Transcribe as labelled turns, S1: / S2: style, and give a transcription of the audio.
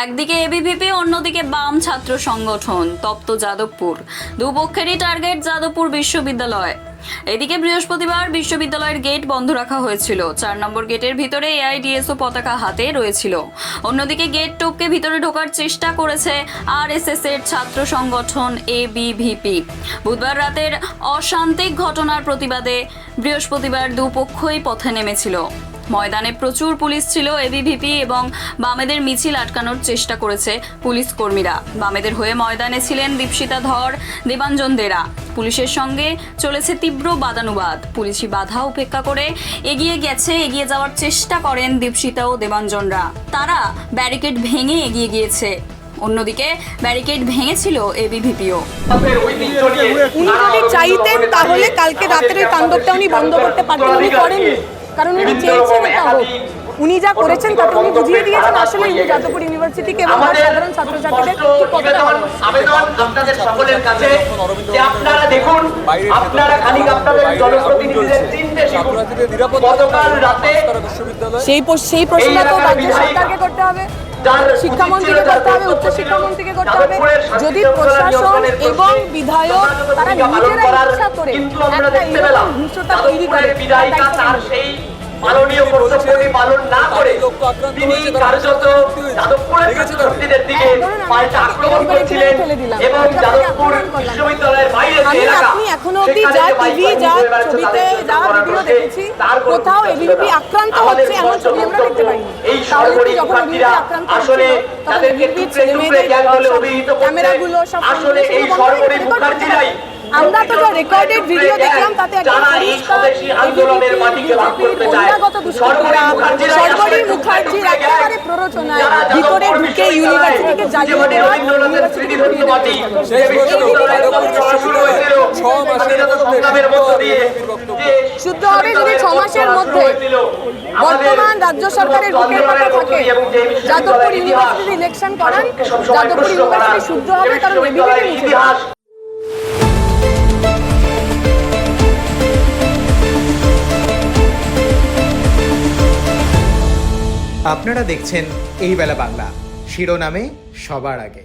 S1: একদিকে এবিভিপি, অন্যদিকে বাম ছাত্র সংগঠন তপ্ত যাদবপুর। দুপক্ষেরই টার্গেট যাদবপুর বিশ্ববিদ্যালয়। এদিকে বৃহস্পতিবার বিশ্ববিদ্যালয়ের গেট বন্ধ রাখা হয়েছিল। 4 নম্বর গেটের ভিতরে এআইডিএসও পতাকা হাতে রয়েছিল। অন্যদিকে গেট টপকে ভিতরে ঢোকার চেষ্টা করেছে আরএসএস এর ছাত্র সংগঠন এবিভিপি। বুধবার রাতের অসান্তিক ঘটনার প্রতিবাদে বৃহস্পতিবার দুপক্ষই পথে নেমেছিল। ময়দানে প্রচুর পুলিশ ছিল। এবিভিপি এবং বামেদের মিছিল আটকানোর চেষ্টা করেছে পুলিশ কর্মীরা। বামেদের হয়ে ময়দানে ছিলেন দীপশিতা ধর, দেবাঞ্জন দেরা। পুলিশের সঙ্গে চলেছে তীব্র বাদানুবাদ। পুলিশি বাধা উপেক্ষা করে এগিয়ে যাওয়ার চেষ্টা করেন দীপশিতা ও দেবাঞ্জনরা। তারা ব্যারিকেড ভেঙে এগিয়ে গিয়েছে। অন্যদিকে ব্যারিকেড ভেঙেছিল এবিভিপিও।
S2: উনি যদি চাইতেন তাহলে কালকে রাতের এই তাণ্ডবটা উনি বন্ধ করতে পারতেন, উনি করেননি। কারণ উনি চেয়েছেন এটা হোক। উনি যা করেছেন তাতে উনি বুঝিয়ে দিয়েছেন আসলে যাদবপুর ইউনিভার্সিটিকে এবং সাধারণ ছাত্রছাত্রীদের কি কতটা
S3: আবেদন আপনাদের সকলের কাছে যে আপনারা দেখুন, আপনারা খালি আপনাদের জনপ্রতিনিধিদের চিনতে শিখুন। গতকাল রাতে
S2: সেই প্রশ্নটা তো রাজ্য সরকারকে করতে হবে, শিক্ষামন্ত্রীকে করতে হবে, উচ্চশিক্ষামন্ত্রীকে করতে হবে। যদি প্রশাসন এবং বিধায়ক তারা নিজেরা ইচ্ছা করে একটা এরকম হিংস্রতা তৈরি করে,
S3: তার সেই মাননীয় কর্তব্যটি পালন না করে তিনি কার্যত যাদবপুরের ছাত্রছাত্রীদের দিকে পাল্টা আক্রমণ করেছিলেন এবং যাদবপুর বিশ্ববিদ্যালয়ের বাইরে যে এলাকা,
S2: আমি এখনো অবধি যা টিভি, যা ছবিতে, যা ভিডিও দেখেছি, কোথাও এবিভিপি আক্রান্ত হচ্ছে এমন ছবি আমরা দেখতে পাইনি।
S3: এই সরকারি মুখার্জিরা আসলে তাদেরকে টুকরে টুকরে জ্ঞান বলে অভিহিত করছে।
S2: ক্যামেরাগুলো সব
S3: আসলে এই সরকারি মুখার্জিরাই
S2: আমরা তো যা রেকর্ডেড ভিডিও দেখলাম তাতে
S3: যারা এই স্বদেশী আন্দোলনের মাটিকে লাভ করতে চায়,
S2: সরকারি মুখার্জির একেবারে প্ররোচনায় ভিতরে ঢুকে ইউনিভার্সিটিকে জ্বালিয়ে দেওয়া, শুদ্ধ হবে যদি 6 মাসের মধ্যে বর্তমান রাজ্য সরকারের বুকের পাতা থাকে যাদবপুর ইউনিভার্সিটি ইলেকশন করান, যাদবপুর ইউনিভার্সিটি শুদ্ধ হবে, কারণ এবিভিপি নিচে।
S4: আপনারা দেখছেন এই বেলা বাংলা, শিরোনামে সবার আগে।